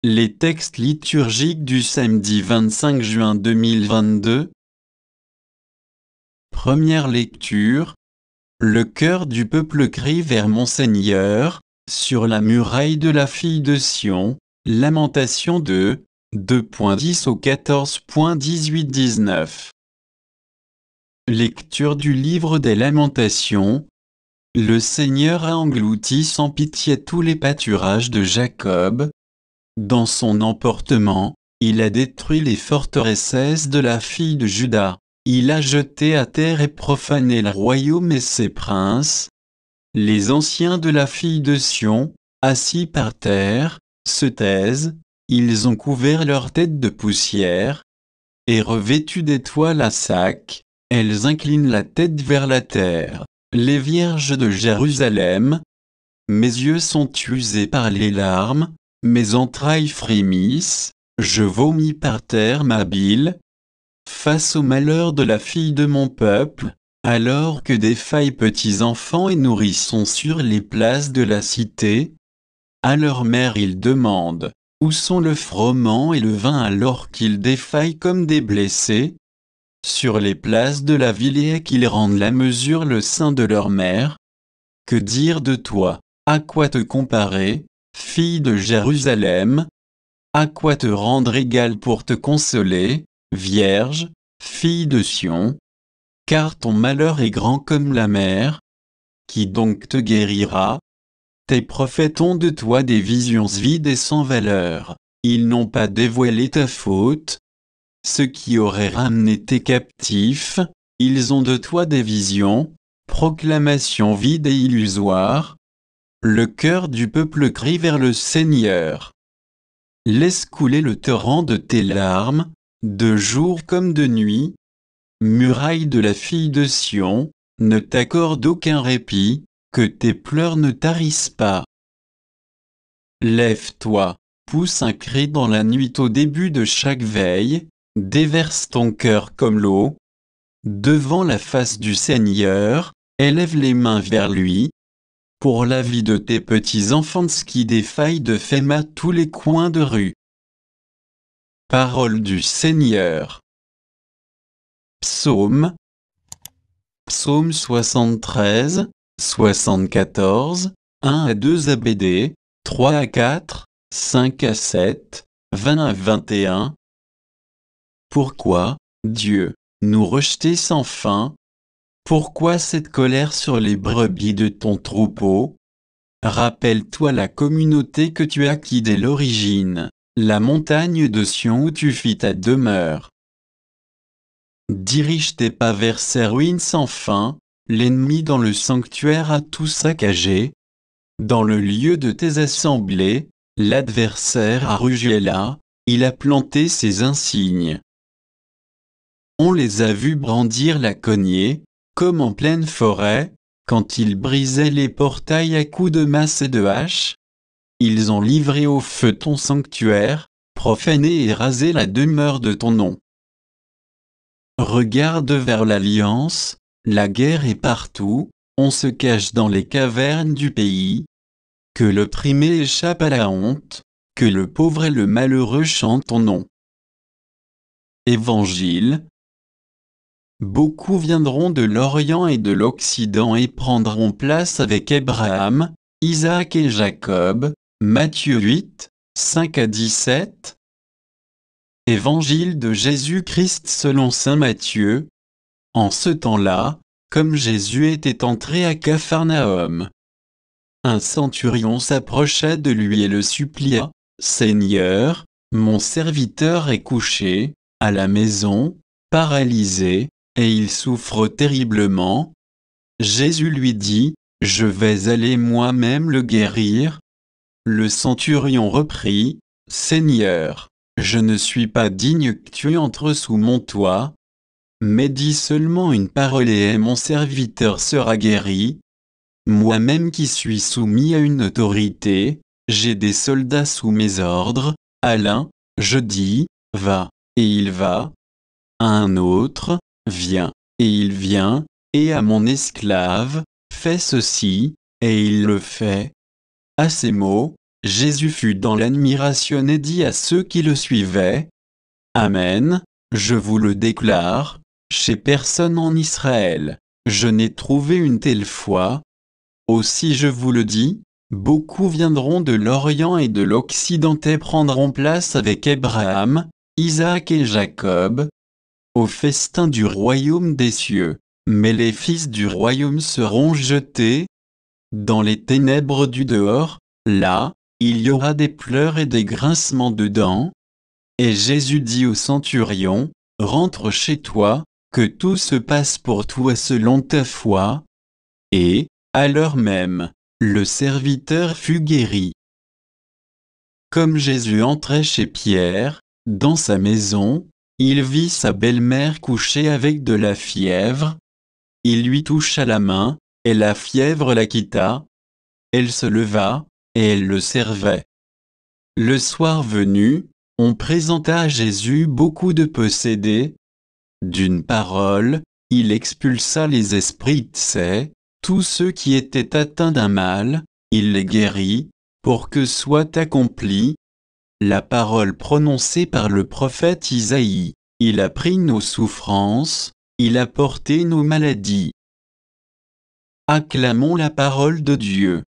Les textes liturgiques du samedi 25 juin 2022. Première lecture. Le cœur du peuple crie vers mon Seigneur, sur la muraille de la fille de Sion. Lamentation 2, 2.10 au 14.18-19. Lecture du livre des Lamentations. Le Seigneur a englouti sans pitié tous les pâturages de Jacob. Dans son emportement, il a détruit les forteresses de la fille de Juda. Il a jeté à terre et profané le royaume et ses princes. Les anciens de la fille de Sion, assis par terre, se taisent, ils ont couvert leur tête de poussière. Et revêtues d'étoiles à sac, elles inclinent la tête vers la terre. Les vierges de Jérusalem. Mes yeux sont usés par les larmes, mes entrailles frémissent, je vomis par terre ma bile. Face au malheur de la fille de mon peuple, alors que défaillent petits enfants et nourrissons sur les places de la cité, à leur mère ils demandent, où sont le froment et le vin alors qu'ils défaillent comme des blessés? Sur les places de la ville et qu'ils rendent la mesure le sein de leur mère? Que dire de toi? À quoi te comparer, fille de Jérusalem? À quoi te rendre égale pour te consoler, Vierge, fille de Sion? Car ton malheur est grand comme la mer. Qui donc te guérira? Tes prophètes ont de toi des visions vides et sans valeur. Ils n'ont pas dévoilé ta faute. Ceux qui auraient ramené tes captifs, ils ont de toi des visions, proclamations vides et illusoires. Le cœur du peuple crie vers le Seigneur. Laisse couler le torrent de tes larmes, de jour comme de nuit. Muraille de la fille de Sion, ne t'accorde aucun répit, que tes pleurs ne tarissent pas. Lève-toi, pousse un cri dans la nuit au début de chaque veille, déverse ton cœur comme l'eau. Devant la face du Seigneur, élève les mains vers lui. Pour la vie de tes petits-enfants qui défaillent de femme à tous les coins de rue. Parole du Seigneur. Psaume. Psaume 73, 74, 1 à 2 ABD, 3 à 4, 5 à 7, 20 à 21. Pourquoi, Dieu, nous rejeter sans fin? Pourquoi cette colère sur les brebis de ton troupeau? Rappelle-toi la communauté que tu as acquis dès l'origine, la montagne de Sion où tu fis ta demeure. Dirige tes pas vers ces ruines sans fin, l'ennemi dans le sanctuaire a tout saccagé. Dans le lieu de tes assemblées, l'adversaire a rugi là, il a planté ses insignes. On les a vus brandir la cognée, comme en pleine forêt, quand ils brisaient les portails à coups de masse et de hache. Ils ont livré au feu ton sanctuaire, profané et rasé la demeure de ton nom. Regarde vers l'alliance, la guerre est partout, on se cache dans les cavernes du pays. Que l'opprimé échappe à la honte, que le pauvre et le malheureux chantent ton nom. Évangile. Beaucoup viendront de l'Orient et de l'Occident et prendront place avec Abraham, Isaac et Jacob. Matthieu 8, 5 à 17. Évangile de Jésus-Christ selon saint Matthieu. En ce temps-là, comme Jésus était entré à Capharnaüm, un centurion s'approcha de lui et le supplia, « Seigneur, mon serviteur est couché, à la maison, paralysé, et il souffre terriblement. » Jésus lui dit, « Je vais aller moi-même le guérir. » Le centurion reprit, « Seigneur, je ne suis pas digne que tu entres sous mon toit, mais dis seulement une parole et mon serviteur sera guéri. Moi-même qui suis soumis à une autorité, j'ai des soldats sous mes ordres. À l'un, je dis, va, et il va. À un autre, viens, et il vient, et à mon esclave, fais ceci, et il le fait. » À ces mots, Jésus fut dans l'admiration et dit à ceux qui le suivaient: Amen, je vous le déclare, chez personne en Israël, je n'ai trouvé une telle foi. Aussi je vous le dis, beaucoup viendront de l'Orient et de l'Occident et prendront place avec Abraham, Isaac et Jacob au festin du royaume des cieux. Mais les fils du royaume seront jetés dans les ténèbres du dehors, là, il y aura des pleurs et des grincements de dents. Et Jésus dit au centurion: Rentre chez toi, que tout se passe pour toi selon ta foi. Et, à l'heure même, le serviteur fut guéri. Comme Jésus entrait chez Pierre, dans sa maison, il vit sa belle-mère couchée avec de la fièvre. Il lui toucha la main, et la fièvre la quitta. Elle se leva, et elle le servait. Le soir venu, on présenta à Jésus beaucoup de possédés. D'une parole, il expulsa les esprits tsais, tous ceux qui étaient atteints d'un mal, il les guérit, pour que soit accomplie la parole prononcée par le prophète Isaïe: Il a pris nos souffrances, il a porté nos maladies. Acclamons la parole de Dieu.